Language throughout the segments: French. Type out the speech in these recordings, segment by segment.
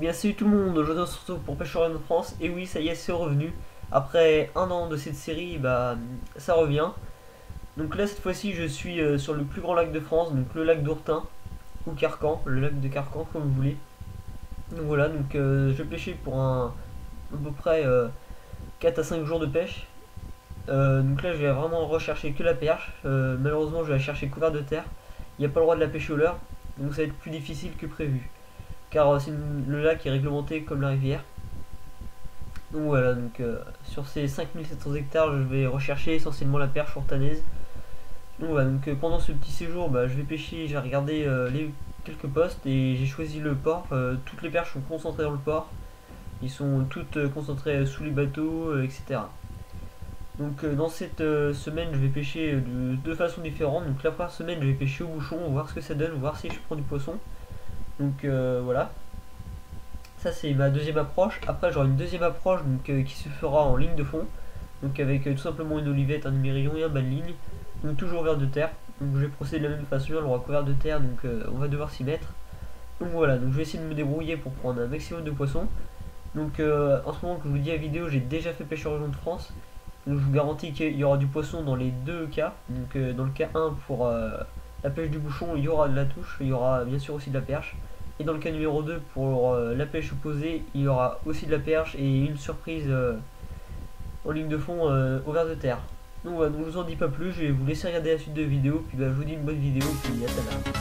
bien salut tout le monde, aujourd'hui on se retrouve pour Pêche de France. Et oui, ça y est, c'est revenu. Après un an de cette série, bah ça revient. Donc là cette fois-ci je suis sur le plus grand lac de France, donc le lac d'Ourtin ou Carcan, le lac de Carcan comme vous voulez. Donc voilà, donc je vais pêcher pour à peu près 4 à 5 jours de pêche. Donc là je vais vraiment rechercher que la perche. Malheureusement je vais la chercher couvert de terre. Il n'y a pas le droit de la pêcher au leurre, donc ça va être plus difficile que prévu. Car le lac est réglementé comme la rivière. Donc voilà, donc sur ces 5700 hectares, je vais rechercher essentiellement la perche ortanaise. Donc voilà, donc pendant ce petit séjour, bah, je vais pêcher, j'ai regardé quelques postes et j'ai choisi le port. Toutes les perches sont concentrées dans le port. Ils sont toutes concentrées sous les bateaux, etc. Donc dans cette semaine, je vais pêcher de deux façons différentes. Donc la première semaine, je vais pêcher au bouchon, voir ce que ça donne, voir si je prends du poisson. Donc voilà. Ça c'est ma deuxième approche. Après j'aurai une deuxième approche donc, qui se fera en ligne de fond. Donc avec tout simplement une olivette, un numérion et un bas de ligne. Donc toujours vers de terre. Donc je vais procéder de la même façon, elle aura couvert de terre, donc on va devoir s'y mettre. Donc voilà, donc je vais essayer de me débrouiller pour prendre un maximum de poissons. Donc en ce moment que je vous dis la vidéo, j'ai déjà fait pêche en région de France. Donc je vous garantis qu'il y aura du poisson dans les deux cas. Donc dans le cas 1 pour la pêche du bouchon, il y aura de la touche, il y aura bien sûr aussi de la perche. Et dans le cas numéro 2 pour la pêche opposée, il y aura aussi de la perche et une surprise en ligne de fond au vers de terre. Donc voilà, donc je vous en dis pas plus, je vais vous laisser regarder la suite de vidéo, puis bah, je vous dis une bonne vidéo, puis à tout à l'heure.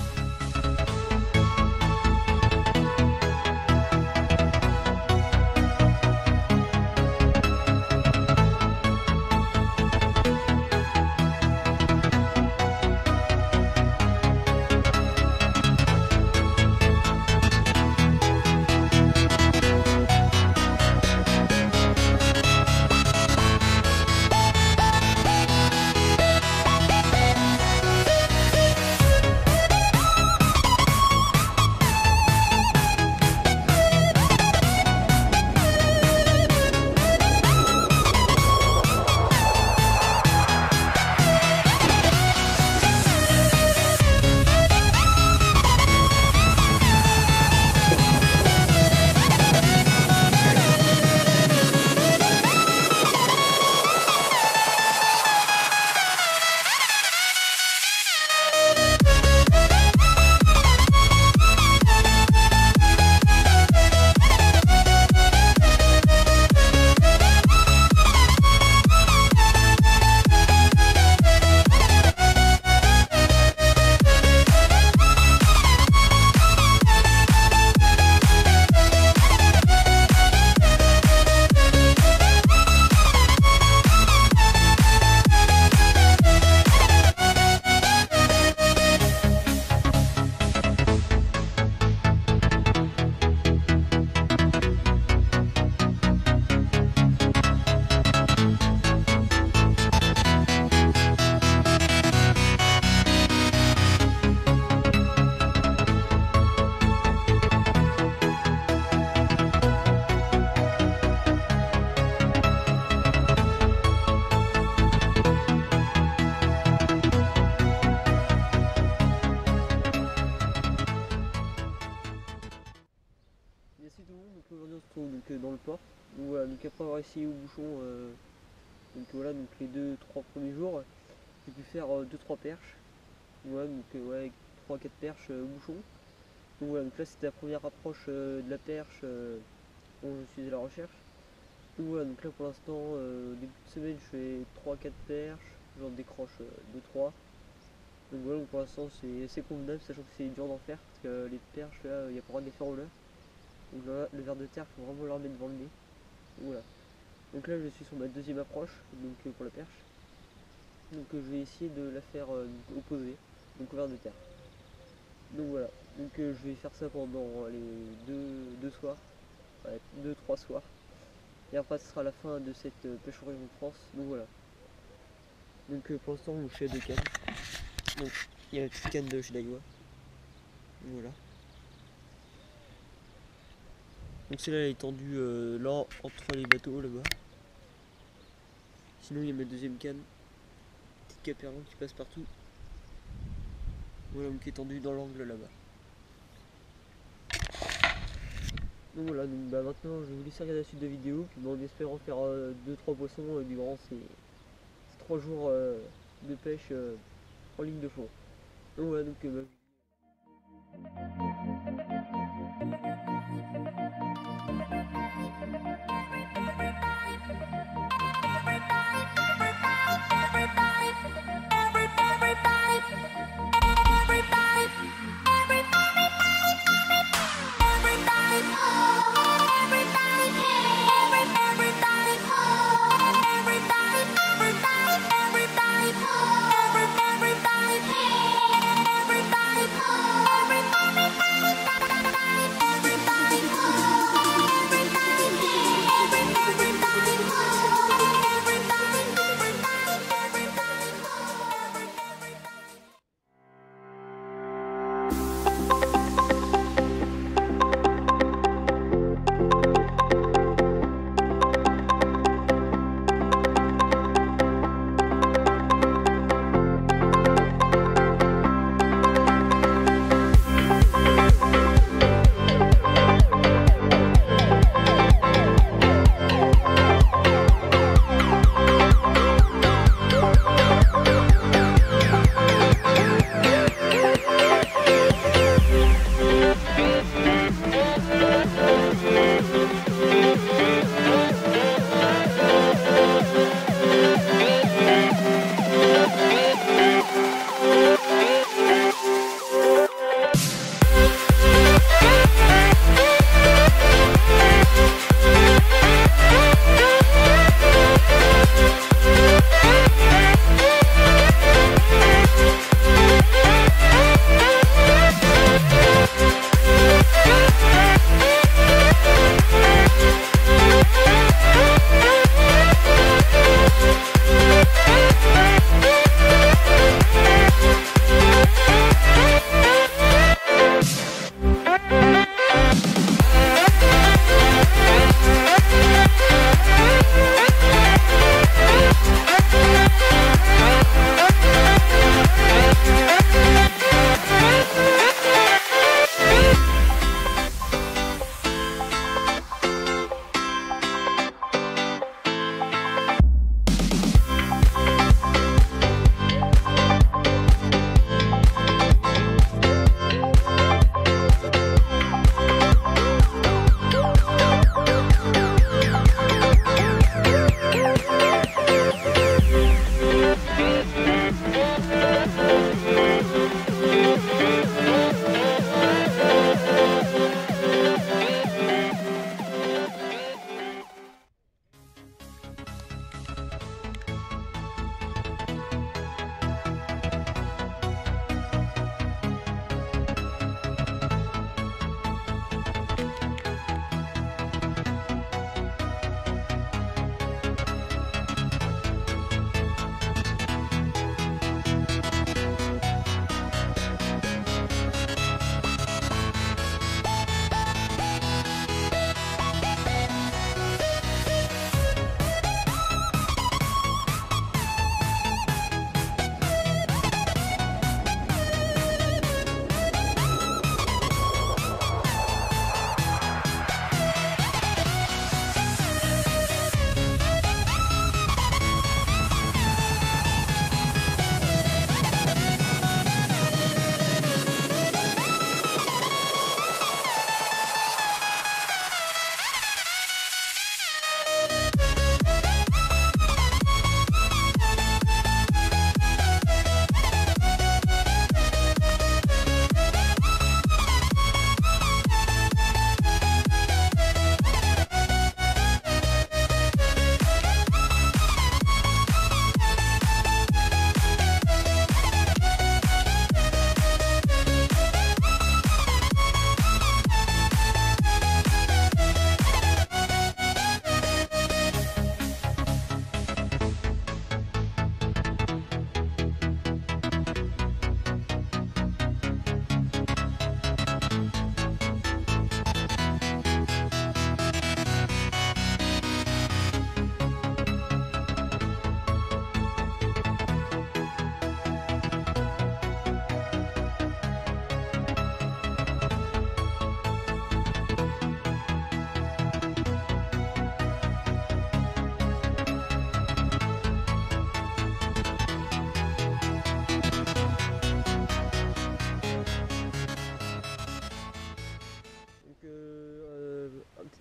Merci tout le monde, donc aujourd'hui on se trouve donc, dans le port. Donc voilà, donc après avoir essayé au bouchon, donc voilà, donc les 2-3 premiers jours, j'ai pu faire 2-3 perches. Voilà, donc ouais, 3-4 perches au bouchon. Donc voilà, donc là c'était la première approche de la perche dont je suis à la recherche. Donc voilà, donc là pour l'instant, début de semaine je fais 3-4 perches, j'en décroche 2-3. Donc voilà, donc pour l'instant c'est assez convenable, sachant que c'est dur d'en faire, parce que les perches là, il n'y a pas le droit de les faire au leurre. Donc là, le ver de terre, il faut vraiment leur mettre devant le nez. Voilà. Donc là, je suis sur ma deuxième approche, donc pour la perche. Donc je vais essayer de la faire opposée, donc au ver de terre. Donc voilà. Donc je vais faire ça pendant les deux soirs, ouais, 2-3 soirs. Et après, ce sera la fin de cette pêche en région de France. Donc voilà. Donc pour l'instant, je suis à 2 cannes. Donc il y a la petite canne de chez Daiwa. Voilà. Donc celle-là elle est tendue là entre les bateaux là-bas. Sinon il y a ma deuxième canne, petite caperlon qui passe partout. Voilà, donc qui est tendue dans l'angle là-bas. Donc voilà, donc maintenant je vais vous laisser regarder la suite de vidéo, puis en espérant faire 2-3 poissons durant ces 3 jours de pêche en ligne de fond. Donc voilà, donc Everybody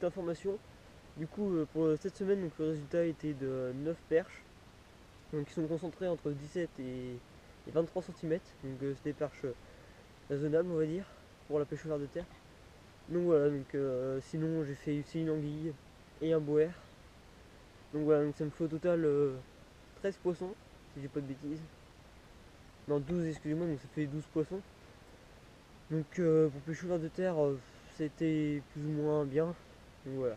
petite information. Du coup, pour cette semaine, donc, le résultat était de 9 perches. Donc ils sont concentrés entre 17 et 23 cm. Donc c'est des perches raisonnables, on va dire, pour la pêche au ver de terre. Donc voilà, donc sinon j'ai fait aussi une anguille et un boer. Donc voilà, donc ça me fait au total 13 poissons, si j'ai pas de bêtises. Non, 12, excusez-moi, donc ça fait 12 poissons. Donc pour pêcher au ver de terre, c'était plus ou moins bien. Donc voilà.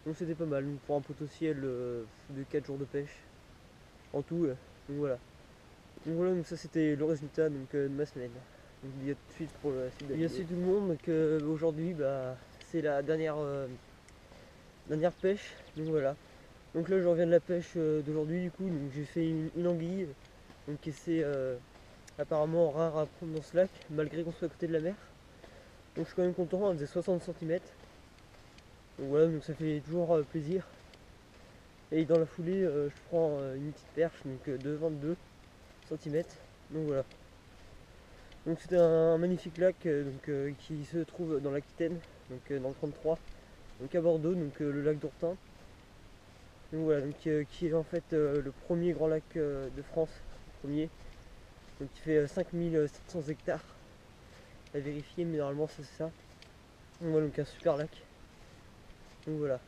Donc c'était pas mal, donc, pour un potentiel de 4 jours de pêche en tout. Donc voilà. Donc voilà, donc ça c'était le résultat donc, de ma semaine. Donc il y a tout de suite pour la suite de la vidéo. Salut tout le monde, donc aujourd'hui bah, c'est la dernière pêche. Donc voilà. Donc là je reviens de la pêche d'aujourd'hui du coup, donc j'ai fait une anguille. Donc c'est apparemment rare à prendre dans ce lac, malgré qu'on soit à côté de la mer. Donc je suis quand même content, elle faisait 60 cm. Donc voilà, donc ça fait toujours plaisir. Et dans la foulée, je prends une petite perche donc, de 22 cm. Donc voilà. Donc c'était un magnifique lac qui se trouve dans l'Aquitaine, donc dans le 33, donc à Bordeaux, donc le lac d'Ourtin. Donc voilà, donc, qui est en fait le premier grand lac de France, premier. Donc qui fait 5700 hectares. À vérifier, mais normalement c'est ça. Donc voilà, donc un super lac. Donc voilà.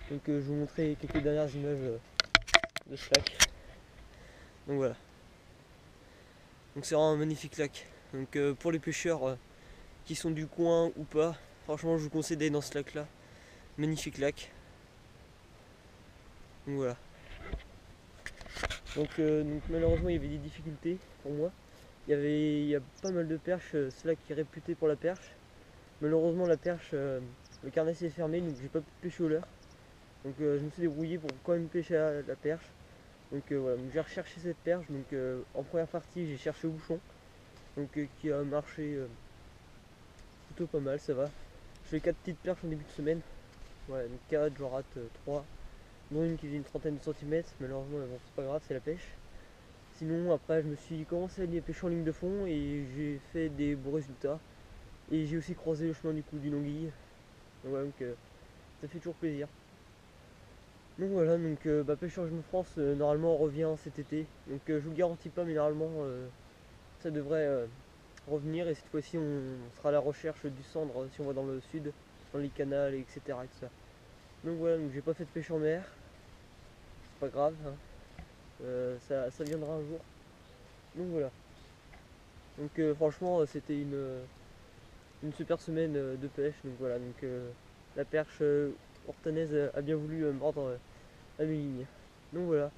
Donc je vais vous montrer quelques dernières images de ce lac. Donc voilà. Donc c'est vraiment un magnifique lac. Donc pour les pêcheurs qui sont du coin ou pas, franchement je vous conseille d'aller dans ce lac là. Magnifique lac. Donc voilà. Donc malheureusement il y avait des difficultés pour moi. Il y a pas mal de perches, ce lac est réputé pour la perche. Malheureusement la perche, le carnassier est fermé, donc j'ai pas pu pêcher au leurre. Donc je me suis débrouillé pour quand même pêcher à la perche. Donc voilà, j'ai recherché cette perche. Donc en première partie j'ai cherché au bouchon, donc qui a marché plutôt pas mal, ça va. Je fais 4 petites perches en début de semaine. Voilà, donc 4, j'en rate 3, dont une qui faisait une trentaine de centimètres. Malheureusement, bon, c'est pas grave, c'est la pêche. Sinon, après, je me suis commencé à aller pêcher en ligne de fond et j'ai fait des beaux résultats. Et j'ai aussi croisé le chemin du coup d'une anguille. Donc, voilà, donc ça fait toujours plaisir. Donc voilà, donc pêche en Jeune France, normalement on revient cet été. Donc je vous le garantis pas, mais normalement ça devrait revenir. Et cette fois-ci on sera à la recherche du cendre si on va dans le sud, dans les canals, etc. Et tout ça. Donc voilà, donc j'ai pas fait de pêche en mer. C'est pas grave, hein. Ça viendra un jour. Donc voilà. Donc franchement c'était une super semaine de pêche. Donc voilà, donc la perche ortanaise a bien voulu mordre à mes lignes. Donc voilà.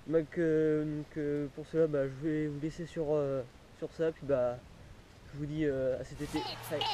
Donc pour cela je vais vous laisser sur ça, puis je vous dis à cet été. Allez,